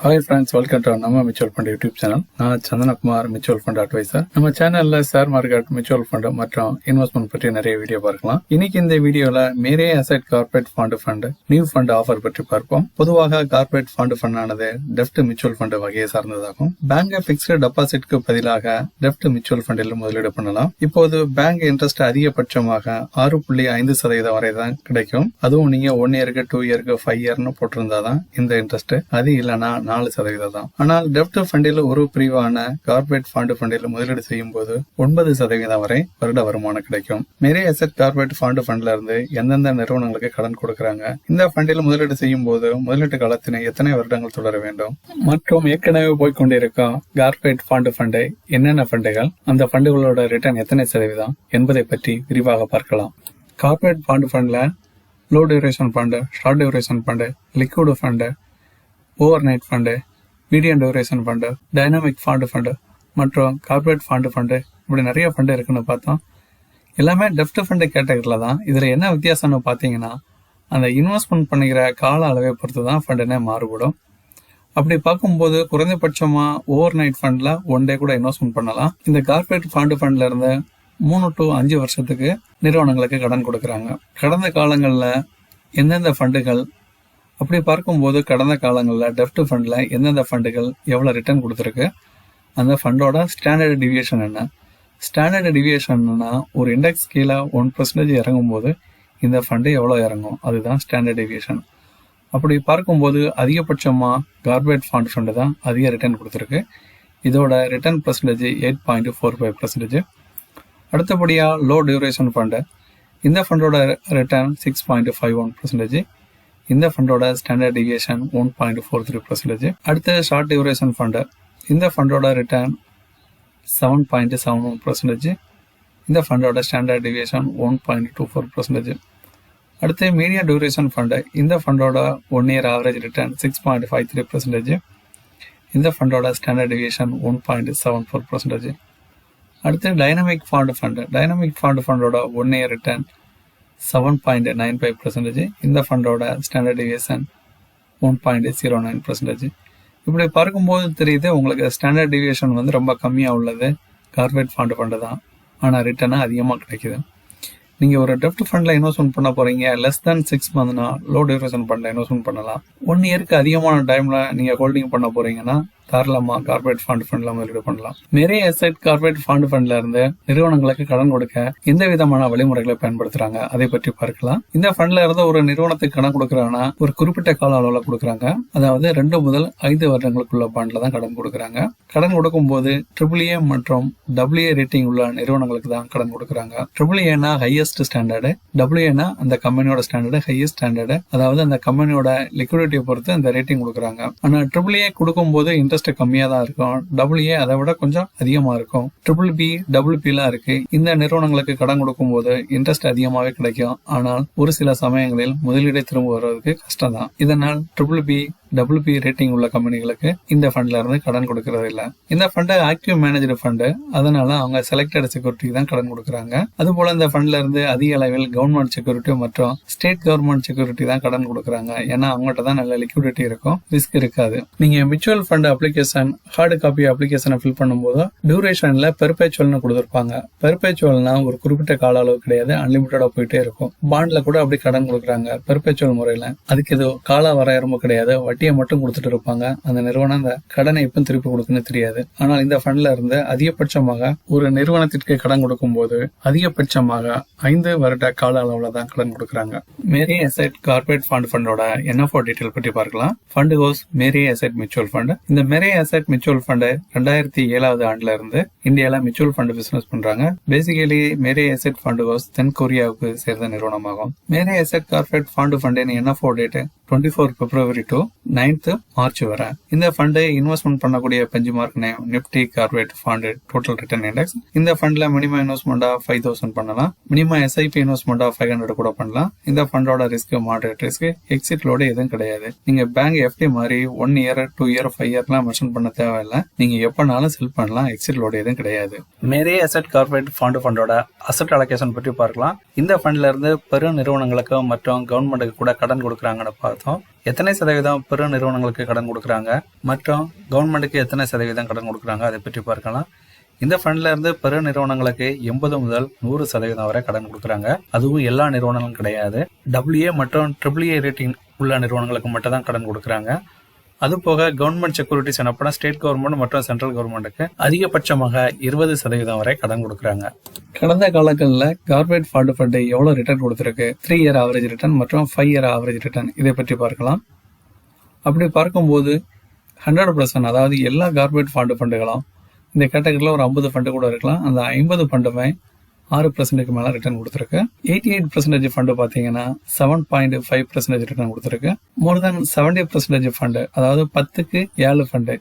Hi friends, welcome to நம்ம mutual fund YouTube channel. நான் Santhanakumar, mutual fund advisor. நம்ம சேனல்ல ஷேர் மார்க்கெட், மியூச்சுவல் ஃபண்ட் மற்றும் இன்வெஸ்ட்மெண்ட் பற்றி நிறைய வீடியோ பார்க்கலாம். இன்னைக்கு இந்த வீடியோல Mirae asset corporate fund new fund offer பற்றி பார்ப்போம். பொதுவாக கார்பரேட் ஃபண்ட் ஆனது டெப்ட் மியூச்சுவல் ஃபண்ட் வகையை சார்ந்ததாகும். பேங்க் பிக்ஸ்டு டெபாசிட்க்கு பதிலாக டெப்ட் மியூச்சுவல் ஃபண்டில் முதலீடு பண்ணலாம். இப்போது பேங்க் இன்ட்ரெஸ்ட் அதிகபட்சமாக 6.5% வரை தான் கிடைக்கும். அதுவும் நீங்க 1 இயருக்கு 2 இயருக்கு 5 இயர்னு போட்டிருந்தாதான் இந்த இன்ட்ரெஸ்ட். அது இல்லைன்னா 4% தான். ஆனால் டெப்ட் ஃபண்டில் ஒரு பிரிவான கார்பரேட் ஃபண்டில் முதலீடு செய்யும் போது 9% வரை வருட வருமானம் கிடைக்கும். மேரே அசெட் கார்பரேட் ஃபண்ட்ல இருந்து எந்தெந்த நிறுவனங்களுக்கு கடன் கொடுக்கறாங்க, இந்த ஃபண்டில் முதலீடு செய்யும் போது முதலீட்டு காலத்தினை எத்தனை வருடங்கள் தொடர வேண்டும், மற்றும் ஏற்கனவே போய்கொண்டிருக்கும் கார்பரேட் ஃபண்ட் என்னென்ன ஃபண்டுகள், அந்த ஃபண்டுகளோட ரிட்டர்ன் எத்தனை சதவீதம் என்பதை பற்றி விரிவாக பார்க்கலாம். கார்பரேட் ஃபண்ட்ல low duration fund, short duration fund, liquid fund, overnight fund, medium duration fund, dynamic fund மற்றும் கார்பரேட் ஃபண்டு இப்படி நிறைய ஃபண்டு இருக்குன்னு பார்த்தோம். எல்லாமே டெப்ட் ஃபண்டு கேட்டகரியில் தான். இதில் என்ன வித்தியாசம்னு பார்த்தீங்கன்னா, அந்த இன்வெஸ்ட்மெண்ட் பண்ணிக்கிற கால அளவை பொறுத்து தான் ஃபண்டுனே மாறுபடும். அப்படி பார்க்கும்போது குறைந்தபட்சமாக ஓவர் நைட் ஃபண்டில் 1 டே கூட இன்வெஸ்ட்மெண்ட் பண்ணலாம். இந்த கார்பரேட் ஃபண்டில் இருந்து 3 to 5 வருஷத்துக்கு நிறுவனங்களுக்கு கடன் கொடுக்குறாங்க. கடந்த காலங்களில் எந்தெந்த ஃபண்டுகள், அப்படி பார்க்கும்போது கடந்த காலங்களில் டெப்ட் ஃபண்டில் எந்தெந்த ஃபண்டுகள் எவ்வளோ ரிட்டர்ன் கொடுத்துருக்கு, அந்த ஃபண்டோட ஸ்டாண்டர்ட் டிவியேஷன் என்ன. ஸ்டாண்டர்ட் டிவியேஷன்னா ஒரு இண்டெக்ஸ் கீழே 1% இறங்கும் போது இந்த ஃபண்டு எவ்வளோ இறங்கும், அதுதான் ஸ்டாண்டர்ட் டிவியேஷன். அப்படி பார்க்கும்போது அதிகபட்சமாக கார்பரேட் ஃபண்டு தான் அதிக ரிட்டர்ன் கொடுத்துருக்கு. இதோட ரிட்டர்ன் பர்சன்டேஜ் 8.45%. அடுத்தபடியாக லோ டியூரேஷன் ஃபண்டு, இந்த ஃபண்டோட ரிட்டர்ன் 6.51%. இந்த ஃபண்டோட ஸ்டாண்டர்ட் டிவியேஷன் 1.43%. அடுத்து ஷார்ட் டியூரேஷன் ஃபண்டு, இந்த ஃபண்டோட ரிட்டர்ன் 7.71%. இந்த ஃபண்டோட ஸ்டாண்டர்ட் டிவியேஷன் 1.24%. அடுத்து மீடியம் டியூரேஷன் ஃபண்டு, இந்த ஃபண்டோட 1 இயர் ஆவரேஜ் ரிட்டர்ன் 6.53%. இந்த ஃபண்டோட ஸ்டாண்டர்ட் டிவியேஷன் 1.74%. அடுத்து டைனாமிக் ஃபண்டு, டைனாமிக் ஃபண்டோட 1 இயர் ரிட்டர்ன் 7.95%. இந்த ஃபண்டோட ஸ்டாண்டர்ட் டிவியேஷன் 1.09%. இப்படி பார்க்கும்போது தெரியுது உங்களுக்கு ஸ்டாண்டர்ட் டிவியேஷன் வந்து ரொம்ப கம்மியாக உள்ளது கார்பரேட் ஃபண்டு தான். ஆனால் ரிட்டர்னா அதிகமாக கிடைக்குது. நீங்கள் ஒரு டெப்ட் ஃபண்டில் இன்வெஸ்ட்மெண்ட் பண்ண போகிறீங்க, லெஸ் தேன் 6 மந்த்னா லோ டியூரேஷன் ஃபண்டில் இன்வெஸ்ட்மெண்ட் பண்ணலாம். 1 இயருக்கு அதிகமான டைமில் நீங்கள் ஹோல்டிங் பண்ண போகிறீங்கன்னா தாராளமாக கார்பரேட் ஃபண்டில் முதலீடு பண்ணலாம். மேரே அசெட் கார்பரேட் ஃபண்ட்ல இருந்து நிறுவனங்களுக்கு கடன் கொடுக்க எந்த விதமான வழிமுறைகளை பயன்படுத்துறாங்க அதை பற்றி பார்க்கலாம். இந்த ஃபண்ட்ல இருந்து ஒரு நிறுவனத்துக்கு கடன் கொடுக்கறாங்கன்னா ஒரு குறிப்பிட்ட கால அளவில் கொடுக்குறாங்க. அதாவது 2 முதல் 5 வருடங்களுக்குள்ள பாண்ட்ல தான் கடன் கொடுக்குறாங்க. கடன் கொடுக்கும் போது AAA மற்றும் AA ரேட்டிங் உள்ள நிறுவனங்களுக்கு தான் கடன் கொடுக்குறாங்க. AAAனா ஹையஸ்ட் ஸ்டாண்டர்டு, AA அந்த கம்பெனியோட ஸ்டாண்டர்டு ஹையஸ்ட் ஸ்டாண்டர்டு, அதாவது அந்த கம்பெனியோட லிக்விடிட்டியை பொறுத்து அந்த ரேட்டிங் கொடுக்குறாங்க. ஆனா AAA கொடுக்கும் போது இன்ட்ரெஸ்ட் கம்மியா தான் இருக்கும். AA அதை விட கொஞ்சம் அதிகமா இருக்கும். BBB, BBB எல்லாம் இருக்கு. இந்த நிறுவனங்களுக்கு கடன் கொடுக்கும் போது இன்ட்ரெஸ்ட் அதிகமாவே கிடைக்கும். ஆனால் ஒரு சில சமயங்களில் முதலீடை திரும்ப வருவதற்கு கஷ்டம் தான். இதனால் BBB ரேட்டிங் உள்ள கம்பெனிகளுக்கு இந்த ஃபண்ட்ல இருந்து கடன் கொடுக்கறது இல்ல. இந்த ஃபண்ட் ஆக்டிவ் மேனேஜ்டு ஃபண்ட், அதனால அவங்க செலக்டட் செக்யூரிட்டி தான் கடன் கொடுக்கறாங்க. அதுபோல இந்த ஃபண்ட்ல இருந்து அதிக அளவில் கவர்மெண்ட் செக்யூரிட்டி மற்றும் ஸ்டேட் கவர்மெண்ட் செக்யூரிட்டி தான் கடன் கொடுக்கறாங்க. ஏன்னா அவங்ககிட்ட தான் நல்ல லிக்விடிட்டி இருக்கும், ரிஸ்க் இருக்காது. நீங்க mutual fund application hard copy அப்ளிகேஷனை ஃபில் பண்ணும்போது டியூரேஷன்ல பெர்பேச்சுவல்னு கொடுத்திருப்பாங்க. பெர்பேச்சுவல்னா ஒரு குறிப்பிட்ட கால அளவு கிடையாது, அன்லிமிட்டடா போயிட்டே இருக்கும். பாண்ட்ல கூட அப்படி கடன் கொடுக்கறாங்க பெர்பேச்சுவல் முறையில. அதுக்கு ஏதோ கால வரையறுப்பு கிடையாது, வட்டியை மட்டும் கொடுத்துட்டு இருப்பாங்க. அந்த நிறுவனம் அந்த கடனை எப்ப திருப்பி கொடுக்குன்னு தெரியாது. ஆனால் இந்த ஃபண்ட்ல இருந்து அதிகபட்சமாக ஒரு நிறுவனத்திற்கு கடன் கொடுக்கும் போது அதிகபட்சமாக 5 வருட கால அளவுல தான் கடன் கொடுக்கறாங்க. மேரே அசெட் கார்பரேட் ஃபண்டோட NFO டீடைல் பற்றி பார்க்கலாம். Fund house Mirae asset mutual fund. இந்த மேரே அசெட் மியூச்சுவல் ஃபண்ட் 2007 ஆண்டுல இருந்து இந்தியால மியூச்சுவல் ஃபண்ட் பிசினஸ் பண்றாங்க. Basically Mirae asset fund house தென் கொரியாவுக்கு சேர்ந்த நிறுவனமாகும். மேரே அசெட் கார்பரேட் ஃபண்டின் NFO date 24 February to 9th March வரை. இந்த ஃபண்ட் இன்வெஸ்ட்மெண்ட் பண்ணக்கூடிய benchmark name Nifty corporate fund total return index. இந்த ஃபண்ட்ல மினிமம் இன்வெஸ்ட்மெண்டா 5,000 பண்ணலாம். மினிமம் SIP இன்வெஸ்ட்மெண்டா 500 கூட பண்ணலாம். இந்த ஃபண்டோட risk moderate risk, exit load எதுவும் கிடையாது. நீங்க பேங்க் FD மாதிரி 1 இயர் 2 இயர் 5 இயர்லாம் மென்ஷன் பண்ண தேவையில்லை. நீங்க எப்பனாலும் செல் பண்ணலாம், எக்ஸிட் லோடு எதுவும் கிடையாது. மேரே அசெட் கார்பரேட் ஃபண்டோட அசெட் அலோகேஷன் பற்றி பார்க்கலாம். இந்த ஃபண்ட்ல இருந்து பெரும் நிறுவனங்களுக்கு மற்றும் கவர்மெண்ட்டுக்கு கூட கடன் கொடுக்கறாங்கன்னு பார்த்தோம். எத்தனை சதவீதம் பெரு நிறுவனங்களுக்கு கடன் கொடுக்குறாங்க மற்றும் கவர்மெண்ட்டுக்கு எத்தனை சதவீதம் கடன் கொடுக்குறாங்க அதை பற்றி பார்க்கலாம். இந்த ஃபண்ட்ல இருந்து பெரு நிறுவனங்களுக்கு 80 முதல் 100% வரை கடன் கொடுக்குறாங்க. அதுவும் எல்லா நிறுவனங்களும் கிடையாது. AA மற்றும் AAA ரேட்டிங் உள்ள நிறுவனங்களுக்கு மட்டும் தான் கடன் கொடுக்குறாங்க. அது போக கவர்மெண்ட் செக்யூரிட்டிஸ் எனப்பட ஸ்டேட் கவர்மெண்ட் மற்றும் சென்ட்ரல் கவர்மெண்ட்டுக்கு அதிகபட்சமாக 20% வரை கடன் கொடுக்குறாங்க. கடந்த காலங்களில் கார்பரேட் ஃபண்ட் எவ்வளவு ரிட்டர்ன் கொடுத்துருக்கு, 3 இயர் ஆவரேஜ் ரிட்டர்ன் மற்றும் 5 இயர் ஆவரேஜ் ரிட்டர்ன் இதை பற்றி பார்க்கலாம். அப்படி பார்க்கும்போது 100%, அதாவது எல்லா கார்பரேட் ஃபண்டுகளும் இந்த கேட்டகரியில் ஒரு 50 ஃபண்டு கூட இருக்கலாம். அந்த 50 ஃபண்டுமே 6% மேல ரிட்டர்ன் கொடுத்துருக்கு. 88% ஃபண்டு பார்த்தீங்கன்னா 7.5% ரிட்டர்ன் கொடுத்துருக்கு. மோர் தென் 70% ஃபண்டு, அதாவது 10க்கு 7 ஃபண்டு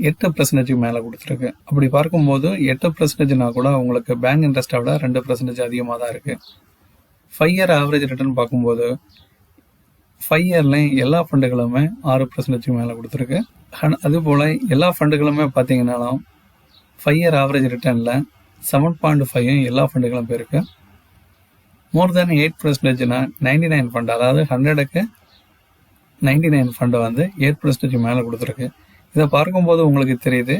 8% மேல கொடுத்துருக்கு. அப்படி பார்க்கும்போது 8%னா கூட உங்களுக்கு பேங்க் இன்ட்ரெஸ்ட்டை விட 2% அதிகமாக தான் இருக்கு. 5 இயர் ஆவரேஜ் ரிட்டர்ன் பார்க்கும்போது 5 இயர்லையும் எல்லா ஃபண்டுகளுமே 6% மேல கொடுத்துருக்கு. அதுபோல எல்லா ஃபண்டுகளுமே பார்த்தீங்கன்னாலும் 5 இயர் ஆவரேஜ் ரிட்டர்னில் 7.5 எல்லா ஃபண்டுகளும் போயிருக்கு. மோர் தென் 8%னா 99 ஃபண்டு, அதாவது 100க்கு 99 ஃபண்டு வந்து 8% மேலே கொடுத்துருக்கு. இதை பார்க்கும்போது உங்களுக்கு தெரியுது,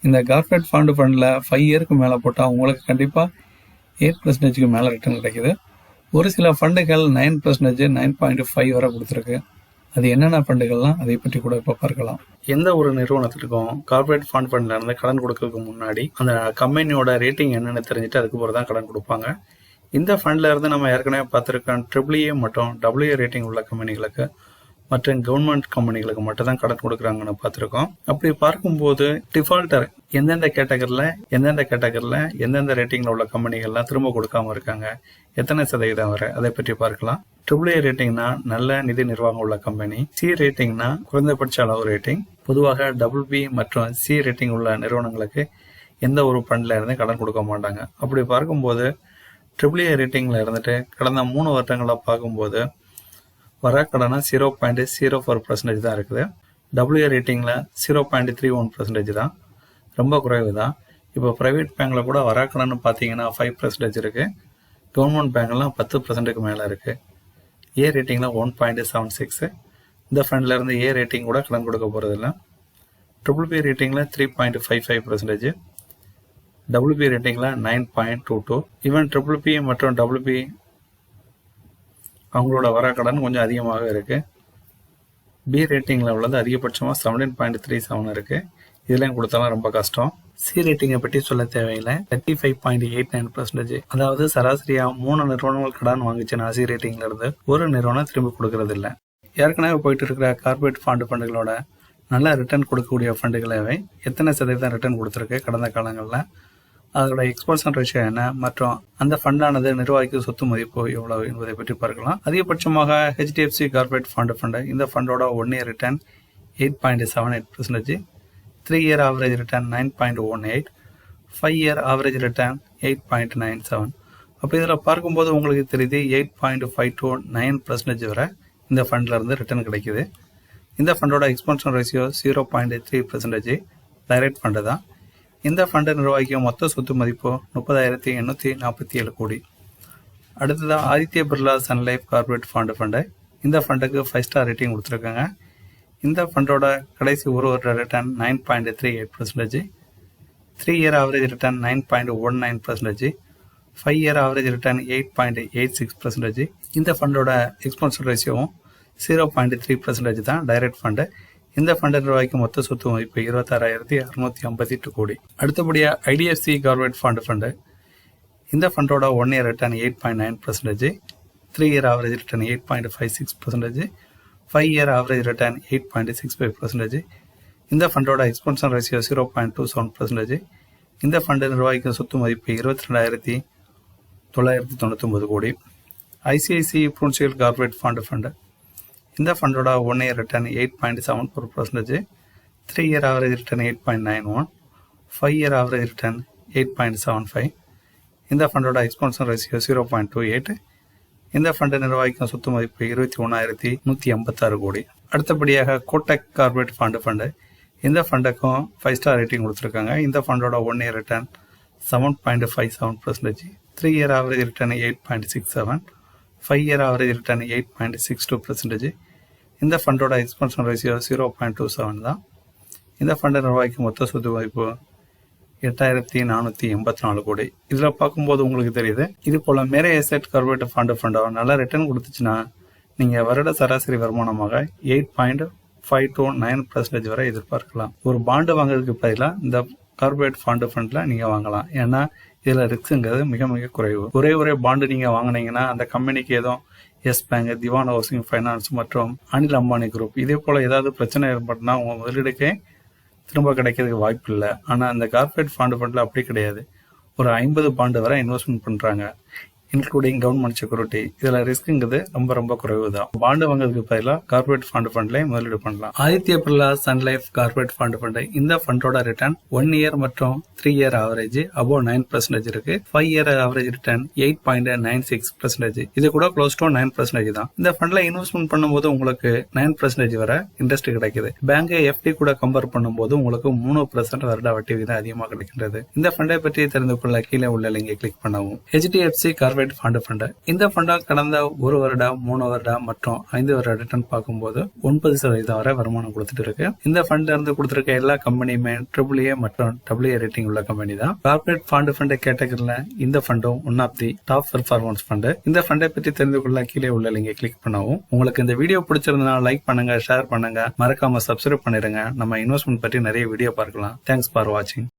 இந்த கார்பரேட் ஃபண்டில் 5 இயருக்கு மேலே போட்டால் உங்களுக்கு கண்டிப்பாக 8%க்கு மேலே ரிட்டர்ன் கிடைக்குது. ஒரு சில ஃபண்டுகள் 9%, 9.5 வரை கொடுத்துருக்கு. அது என்னென்ன ஃபண்டுகள்லாம் அதை பற்றி கூட இப்போ பார்க்கலாம். எந்த ஒரு நிறுவனத்திற்கும் கார்பரேட் ஃபண்ட்ல இருந்து கடன் கொடுக்கறதுக்கு முன்னாடி அந்த கம்பெனியோட ரேட்டிங் என்னன்னு தெரிஞ்சுட்டு அதுக்கு தான் கடன் கொடுப்பாங்க. இந்த ஃபண்ட்ல இருந்து நம்ம ஏற்கனவே பார்த்துருக்கோம் AAA மற்றும் AA ரேட்டிங் உள்ள கம்பெனிகளுக்கு மற்றும் கவர்மெண்ட் கம்பெனிகளுக்கு மட்டும் தான் கடன் கொடுக்குறாங்கன்னு பார்த்துருக்கோம். அப்படி பார்க்கும்போது டிஃபால்டர் எந்தெந்த கேட்டகரியில் எந்தெந்த ரேட்டிங்ல உள்ள கம்பெனிகள்லாம் திரும்ப கொடுக்காம இருக்காங்க, எத்தனை சதவீதம் வரை அதை பற்றி பார்க்கலாம். AAA ரேட்டிங்னா நல்ல நிதி நிர்வாகம் உள்ள கம்பெனி. C ரேட்டிங்னா குறைந்தபட்ச அளவு ரேட்டிங். பொதுவாக BB மற்றும் C ரேட்டிங் உள்ள நிறுவனங்களுக்கு எந்த ஒரு ஃபண்ட்ல இருந்து கடன் கொடுக்க மாட்டாங்க. அப்படி பார்க்கும்போது AAA ரேட்டிங்ல இருந்துட்டு கடந்த 3 வருடங்களா பார்க்கும்போது வராக்கடனா 0.04% தான் இருக்குது. AA ரேட்டிங்ல 0.31% தான், ரொம்ப குறைவு தான். இப்போ பிரைவேட் பேங்க்ல கூட வராக்கடன்னு பார்த்தீங்கன்னா 5% இருக்கு. கவர்மெண்ட் பேங்க்லாம் 10%க்கு மேலே இருக்கு. A ரேட்டிங்ல 1.76. இந்த ஃபண்ட்ல இருந்து A ரேட்டிங் கூட கடன் கொடுக்க போறது இல்லை. BB ரேட்டிங்ல 3.55%, WB ரேட்டிங்ல 9.22. ஈவன் BB மற்றும் WB அவங்களோட வராக்கடன் கொஞ்சம் அதிகமாக இருக்கு. B ரேட்டிங்ல உள்ளது அதிகபட்சமாக 17.37 இருக்கு. இதெல்லாம் கொடுத்தாலும் ரொம்ப கஷ்டம். C ரேட்டிங்கை பற்றி சொல்ல தேவையில்லை, 35.89%. அதாவது சராசரியா 3 நிறுவனங்கள் கடன் வாங்கிச்சுன்னா C ரேட்டிங்ல இருந்து ஒரு நிறுவனம் திரும்பி கொடுக்கறது இல்லை. ஏற்கனவே போயிட்டு இருக்கிற கார்பரேட் ஃபண்டுகளோட நல்ல ரிட்டர்ன் கொடுக்கக்கூடிய ஃபண்டுகளை எத்தனை சதவீதம் ரிட்டர்ன் கொடுத்துருக்கு கடந்த காலங்களில், அதோட எக்ஸ்போஷன் ரேஷியோ என்ன மற்றும் அந்த ஃபண்டானது நிர்வாகிக்கு சொத்து மதிப்பு எவ்வளவு என்பதை பற்றி பார்க்கலாம். அதிகபட்சமாக HDFC கார்பரேட் ஃபண்டு இந்த ஃபண்டோட 1 year return 8.78%, 3 year average return 9.18, 5 year average return 8.97. அப்போ இதில் பார்க்கும்போது உங்களுக்கு தெரியுது 8.529% வரை இந்த ஃபண்ட்ல இருந்து ரிட்டர்ன் கிடைக்குது. இந்த ஃபண்டோட எக்ஸ்பென்ஷன் ரேஷியோ 0.3%, டைரக்ட் ஃபண்டு தான். இந்த ஃபண்டை நிர்வகிக்கும் மொத்த சொத்து மதிப்பு 30,847 கோடி. அடுத்ததாக Aditya Birla sun life corporate fund. இந்த ஃபண்டுக்கு 5 ஸ்டார் ரேட்டிங் கொடுத்துருக்காங்க. இந்த ஃபண்டோட கடைசி ஒரு வருட return 9.38%, 3 year average return 9.19%, 5 year average return 8.86%. இந்த ஃபண்டோட எக்ஸ்பென்ஷன் ரேஷியோவும் 0.3% தான், டைரக்ட் ஃபண்டு. இந்த ஃபண்டை நிர்வகிக்கும் மொத்த சொத்து மதிப்பு 26,658 கோடி. அடுத்தபடியாக IDFC கார்பரேட் ஃபண்டு. இந்த ஃபண்டோட 1 year return 8.9%, 3 year average return 8.56%, 5 year average return 8.65%. இந்த ஃபண்டோட எக்ஸ்பென்ஷன் ரேஷியோ 0.27%. இந்த ஃபண்டை நிர்வகிக்கும் சொத்து மதிப்பு 22,999 கோடி. ICICI Prudential corporate fund. இந்த ஃபண்டோட 1 year return 8.74%, 3 year average return 8.91, 5 year average return 8.75. இந்த ஃபண்டோட எக்ஸ்பென்ஷன் ரேஷியோ 0.28. இந்த ஃபண்டை நிர்வகிக்கும் சொத்து மதிப்பு 21,186 கோடி. அடுத்தபடியாக கோட்டக் கார்பரேட் ஃபண்டு. இந்த ஃபண்டுக்கும் 5 ஸ்டார் ரேட்டிங் கொடுத்துருக்காங்க. இந்த ஃபண்டோட 1 year return 7.57%, 3 year average return 8.67, 5 year average return 8.62%. இந்த ஃபண்டோட எக்ஸ்பென்ஷன் ரேஷியோ 0.27 தான். இந்த ஃபண்டை நிர்வாகிக்கும் மொத்த சொத்து வாய்ப்பு 8484 கோடி. இதுல பார்க்கும்போது உங்களுக்கு தெரியுது, இது போல மேரே எசெட் கார்பரேட் ஃபண்டோ நல்லா ரிட்டர்ன் கொடுத்துச்சுன்னா நீங்க வருட சராசரி வருமானமாக 8.529% வரை எதிர்பார்க்கலாம். ஒரு பாண்டு வாங்குறதுக்கு பதிலாக இந்த கார்பரேட் ஃபண்ட்ல நீங்க வாங்கலாம். ஏன்னா இதுல ரிஸ்க்ங்கிறது மிக மிக குறைவு. ஒரே பாண்டு நீங்க வாங்கினீங்கன்னா அந்த கம்பெனிக்கு ஏதோ எஸ் பேங்க், திவான் ஹவுசிங் ஃபைனான்ஸ் மற்றும் அனில் அம்பானி குரூப் இதே போல ஏதாவது பிரச்சனை ஏற்பட்டுனா உங்க முதலீடுக்கே திரும்ப கிடைக்கிறதுக்கு வாய்ப்பு இல்லை. ஆனா அந்த கார்பரேட் ஃபண்ட்ல அப்படி கிடையாது. ஒரு 50 பாண்டு வரை இன்வெஸ்ட்மெண்ட் பண்றாங்க, இன்க்ளூடிங் கவர்மெண்ட் செக்யூரிட்டி. இதுல ரிஸ்க்ங்கிறது ரொம்ப ரொம்ப குறைவு தான். பாண்டு வாங்குறதுக்கு பதிலாக கார்பரேட் ஃபண்ட்லயே முதலீடு பண்ணலாம். Aditya Birla sun life corporate fund இந்த ஃபண்டோட ரிட்டர்ன் 1 இயர் மற்றும் 3 இயர் ஆவரேஜ் above 9% இருக்கு. 5 இயர் ஆவரேஜ் ரிட்டர்ன் 8.96%. இது கூட க்ளோஸ் டு 9% தான். இந்த ஃபண்ட்ல இன்வெஸ்ட்மெண்ட் பண்ணும்போது உங்களுக்கு 9% வரை இன்ட்ரெஸ்ட் கிடைக்குது. பேங்க் எஃப்டி கூட கம்பேர் பண்ணும்போது உங்களுக்கு 3% வருட வட்டி விகிதம் அதிகமாக கிடைக்கின்றது. இந்த ஃபண்டை பற்றி தெரிந்து கொள்ள கீழே உள்ள லிங்கை கிளிக் பண்ணவும். HDFC கார்பரேட் ஃபண்ட் இந்த ஃபண்டா கடந்த 1 வருடம், 3 வருடம் மற்றும் 5 வருட ரிட்டர்ன் பார்க்கும்போது 9% வரை வருமானம் கொடுத்துட்டு இருக்கு. இந்த ஃபண்ட்ல இருந்து கொடுத்திருக்க எல்லா கம்பெனியுமே AAA மற்றும் AA ரேட்டிங் உள்ள கம்பெனி தான். கார்பரேட் ஃபண்ட் கேட்டகரியில இந்த ஃபண்டும் one of the top performance fund. இந்த ஃபண்டை பற்றி தெரிந்து கொள்ள கீழே உள்ள லிங்கை கிளிக் பண்ணவும். உங்களுக்கு இந்த வீடியோ பிடிச்சிருந்தா லைக் பண்ணுங்க, ஷேர் பண்ணுங்க, மறக்காம சப்ஸ்கிரைப் பண்ணிருங்க. நம்ம இன்வெஸ்ட்மெண்ட் பற்றி நிறைய வீடியோ பார்க்கலாம். தேங்க்ஸ் ஃபார் வாட்சிங்.